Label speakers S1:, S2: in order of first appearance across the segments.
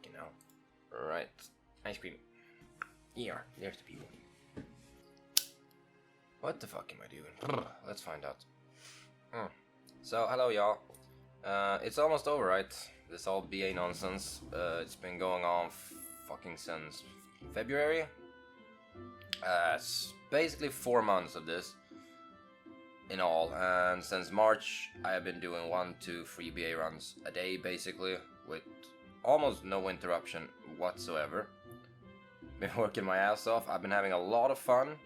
S1: Fucking hell. Right. Ice cream. Here, there's the people. What the fuck am I doing? Let's find out. So, hello y'all. It's almost over, right? This all BA nonsense. It's been going on fucking since February. It's basically 4 months of this in all, and since March I have been doing 1 to 3 BA runs a day basically, with almost no interruption whatsoever. Been working my ass off. I've been having a lot of fun,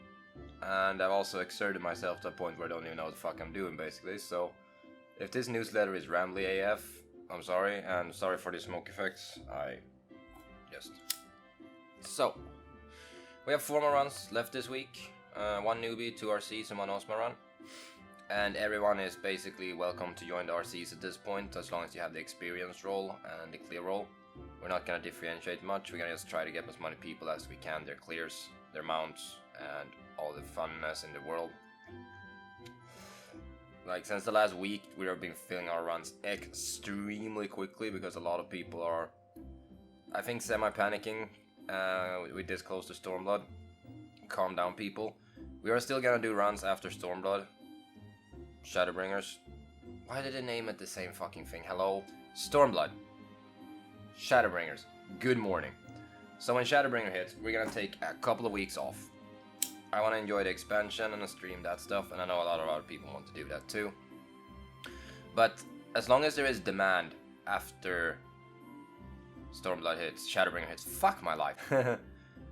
S1: and I've also exerted myself to a point where I don't even know what the fuck I'm doing basically. So if this newsletter is rambly AF, I'm sorry, and sorry for the smoke effects. So we have 4 more runs left this week. 1 newbie, 2 RCs and 1 Osma run. And everyone is basically welcome to join the RCs at this point, as long as you have the experience role and the clear role. We're not gonna differentiate much, we're gonna just try to get as many people as we can, their clears, their mounts, and all the funness in the world. Like, since the last week, we have been filling our runs extremely quickly, because a lot of people are, I think, semi-panicking with this close to Stormblood. Calm down, people. We are still gonna do runs after Stormblood. Shadowbringers. Why did they name it the same fucking thing? Hello? Stormblood. Shadowbringers. Good morning. So when Shadowbringer hits, we're gonna take a couple of weeks off. I want to enjoy the expansion and stream that stuff, and I know a lot of other people want to do that too. But as long as there is demand after Stormblood hits, Shadowbringer hits, fuck my life.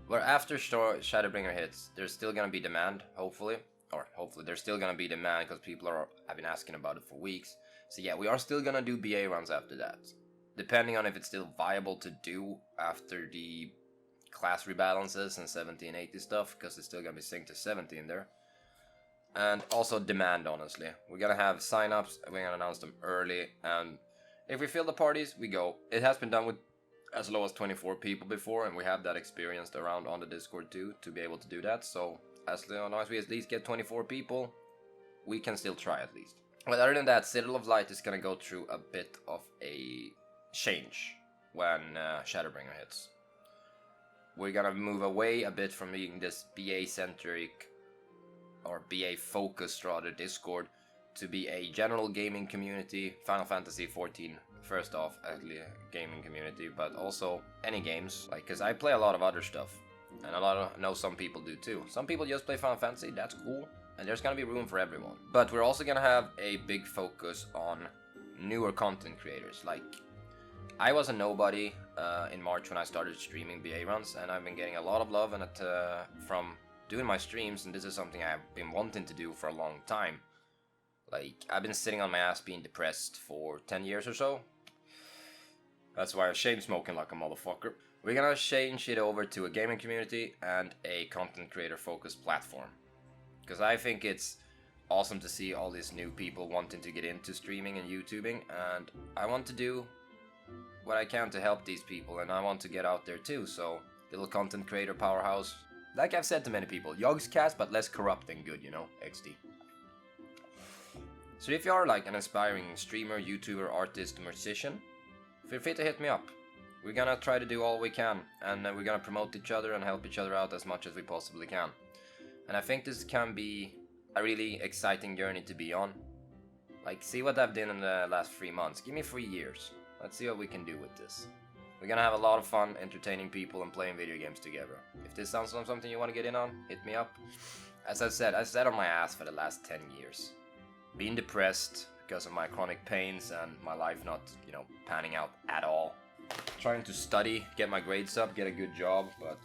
S1: Where after Shadowbringer hits, there's still gonna be demand, hopefully. Or hopefully there's still gonna be demand, because people have been asking about it for weeks. So yeah, we are still gonna do BA runs after that. Depending on if it's still viable to do after the class rebalances and 70 and 80 stuff, because it's still gonna be synced to 70 in there. And also demand, honestly. We're gonna have sign-ups, we're gonna announce them early, and if we fill the parties, we go. It has been done with as low as 24 people before, and we have that experienced around on the Discord too, to be able to do that. So as long as we at least get 24 people, we can still try at least. But other than that, Citadel of Light is gonna go through a bit of a change when Shadowbringer hits. We're gonna move away a bit from being this BA-centric, or BA-focused rather, Discord, to be a general gaming community. Final Fantasy XIV, first off, a gaming community, but also any games. Like, cause I play a lot of other stuff, and I know some people do too. Some people just play Final Fantasy, that's cool, and there's gonna be room for everyone. But we're also gonna have a big focus on newer content creators. Like, I was a nobody in March when I started streaming BA runs, and I've been getting a lot of love and from doing my streams, and this is something I've been wanting to do for a long time. Like, I've been sitting on my ass being depressed for 10 years or so. That's why I'm shame smoking like a motherfucker. We're gonna change it over to a gaming community and a content creator focused platform. Because I think it's awesome to see all these new people wanting to get into streaming and YouTubing, and I want to do what I can to help these people, and I want to get out there too. So, little content creator powerhouse. Like I've said to many people, Yogscast, but less corrupt than good, you know, XD. So if you are like an aspiring streamer, YouTuber, artist, musician, feel free to hit me up. We're gonna try to do all we can, and we're gonna promote each other and help each other out as much as we possibly can. And I think this can be a really exciting journey to be on. Like, see what I've done in the last 3 months. Give me 3 years. Let's see what we can do with this. We're gonna have a lot of fun entertaining people and playing video games together. If this sounds like something you want to get in on, hit me up. As I said, I sat on my ass for the last 10 years. Being depressed because of my chronic pains and my life not, you know, panning out at all. Trying to study, get my grades up, get a good job, but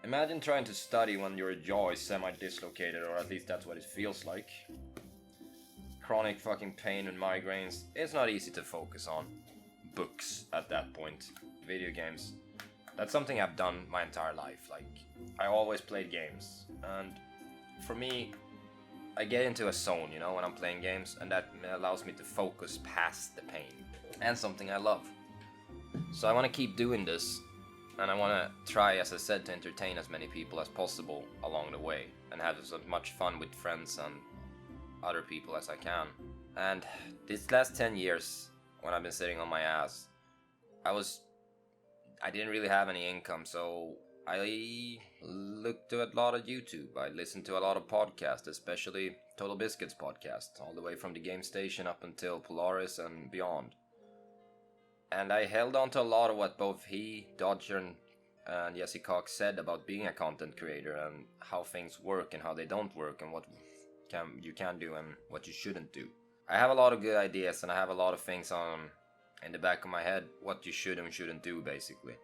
S1: imagine trying to study when your jaw is semi-dislocated, or at least that's what it feels like. Chronic fucking pain and migraines. It's not easy to focus on books at that point. Video games. That's something I've done my entire life. Like, I always played games, and for me, I get into a zone, you know, when I'm playing games, and that allows me to focus past the pain. And something I love. So I want to keep doing this, and I want to try, as I said, to entertain as many people as possible along the way, and have as much fun with friends and other people as I can. And these last 10 years, when I've been sitting on my ass, I didn't really have any income, so I looked at a lot of YouTube. I listened to a lot of podcasts, especially Total Biscuits podcast, all the way from the Game Station up until Polaris and beyond. And I held on to a lot of what both he, Dodger, and Jesse Cox said about being a content creator and how things work and how they don't work and what you can do and what you shouldn't do. I have a lot of good ideas and I have a lot of things in the back of my head what you should and shouldn't do, basically.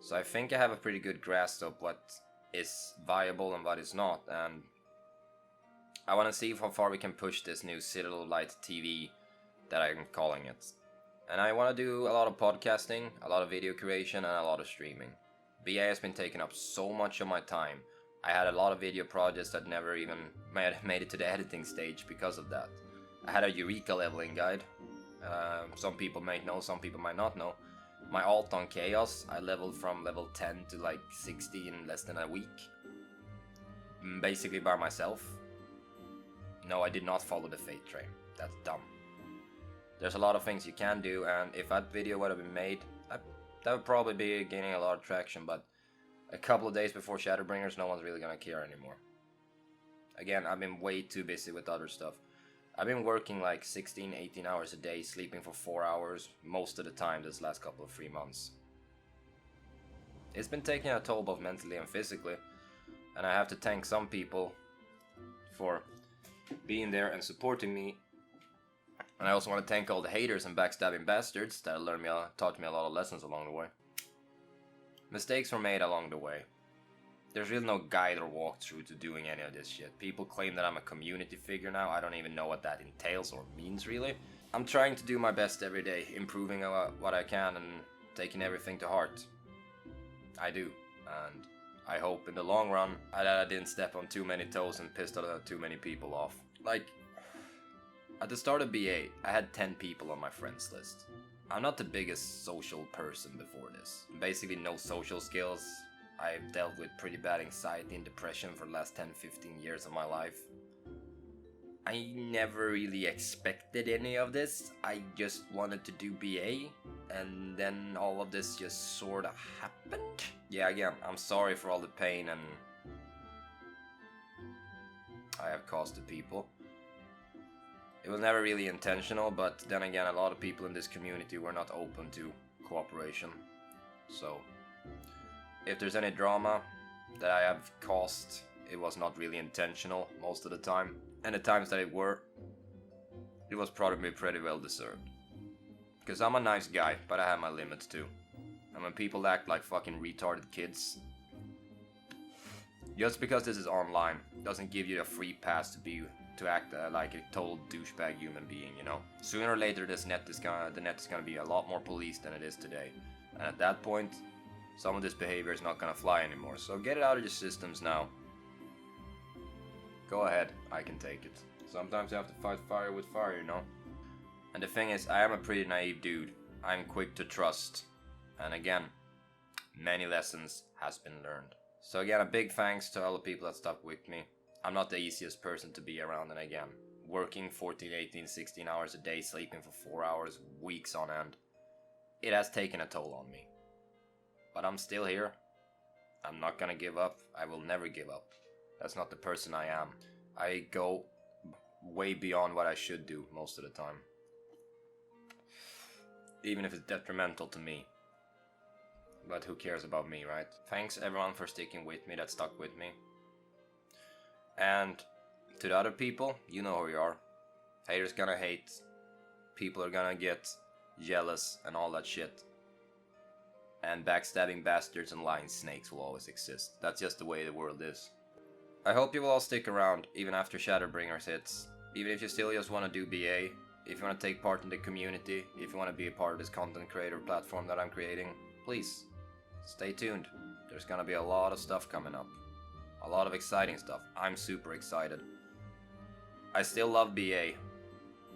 S1: So I think I have a pretty good grasp of what is viable and what is not, and I want to see how far we can push this new Citadel Light TV that I'm calling it. And I want to do a lot of podcasting, a lot of video creation, and a lot of streaming. BA has been taking up so much of my time. I had a lot of video projects that never even made it to the editing stage because of that. I had a Eureka leveling guide. Some people might know, some people might not know. My alt on Chaos, I leveled from level 10 to like 60 in less than a week. Basically by myself. No, I did not follow the Fate train. That's dumb. There's a lot of things you can do, and if that video would have been made, that would probably be gaining a lot of traction, but a couple of days before Shadowbringers, no one's really gonna care anymore. Again, I've been way too busy with other stuff. I've been working like 16, 18 hours a day, sleeping for 4 hours most of the time this last couple of 3 months. It's been taking a toll both mentally and physically, and I have to thank some people for being there and supporting me. And I also want to thank all the haters and backstabbing bastards that taught me a lot of lessons along the way. Mistakes were made along the way. There's really no guide or walkthrough to doing any of this shit. People claim that I'm a community figure now. I don't even know what that entails or means, really. I'm trying to do my best every day, improving what I can and taking everything to heart. I do, and I hope in the long run that I didn't step on too many toes and pissed too many people off. Like, at the start of BA, I had 10 people on my friends list. I'm not the biggest social person before this. Basically no social skills. I've dealt with pretty bad anxiety and depression for the last 10-15 years of my life. I never really expected any of this. I just wanted to do BA, and then all of this just sorta happened. Yeah, again, I'm sorry for all the pain and I have caused to people. It was never really intentional, but then again, a lot of people in this community were not open to cooperation. So, if there's any drama that I have caused, it was not really intentional most of the time. And the times that it was probably pretty well deserved. Because I'm a nice guy, but I have my limits too. And when people act like fucking retarded kids, just because this is online doesn't give you a free pass to act like a total douchebag human being, you know. Sooner or later, the net is gonna be a lot more policed than it is today, and at that point, some of this behavior is not gonna fly anymore. So get it out of your systems now. Go ahead, I can take it. Sometimes you have to fight fire with fire, you know. And the thing is, I am a pretty naive dude. I'm quick to trust, and again, many lessons has been learned. So again, a big thanks to all the people that stuck with me. I'm not the easiest person to be around, and again, working 14, 18, 16 hours a day, sleeping for 4 hours, weeks on end, it has taken a toll on me. But I'm still here. I'm not gonna give up. I will never give up. That's not the person I am. I go way beyond what I should do most of the time. Even if it's detrimental to me. But who cares about me, right? Thanks everyone for sticking with me, that stuck with me. And to the other people, you know who you are. Haters gonna hate. People are gonna get jealous and all that shit. And backstabbing bastards and lying snakes will always exist. That's just the way the world is. I hope you will all stick around even after Shadowbringers hits. Even if you still just want to do BA, if you want to take part in the community, if you want to be a part of this content creator platform that I'm creating, please stay tuned. There's gonna be a lot of stuff coming up. A lot of exciting stuff. I'm super excited. I still love BA,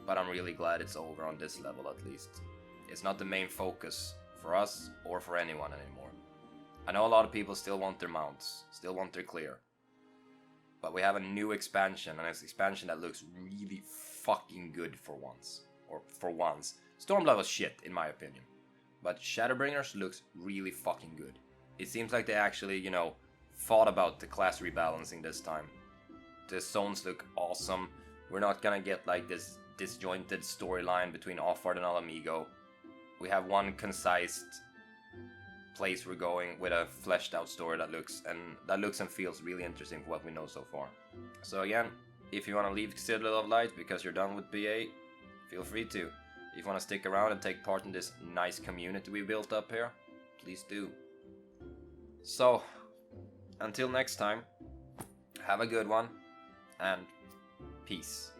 S1: but I'm really glad it's over on this level at least. It's not the main focus for us or for anyone anymore. I know a lot of people still want their mounts, still want their clear. But we have a new expansion, and it's an expansion that looks really fucking good for once. Or for once. Stormblood was shit, in my opinion. but Shadowbringers looks really fucking good. It seems like they actually, you know, thought about the class rebalancing this time. The zones look awesome. We're not gonna get like this disjointed storyline between Offard and Alamigo. We have one concise place we're going with a fleshed out story that looks and feels really interesting for what we know so far. So again, if you want to leave Citadel of Light because you're done with BA, feel free to. If you want to stick around and take part in this nice community we built up here, please do. So, until next time, have a good one, and peace.